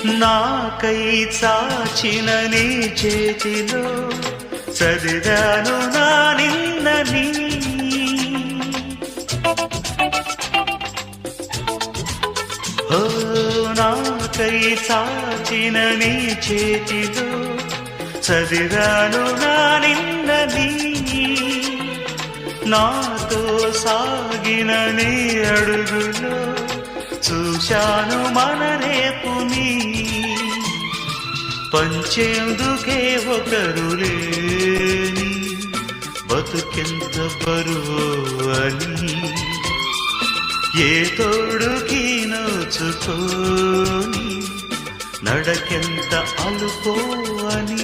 నాకై చాచిన నీ చేతిలో చదివాను నా నిన్నని. ఓ నాకై చాచిన నీ చేతిలో చదివాను నా నిన్నని. నాతో సాగిన నీ అడుగులో చూశాను మన రేపుని. పంచేందుకే ఒకరు లేని బతుకెంత బరువు అని. ఏ తోడుకి నోచుకోని నడకెంత అలుపో అని.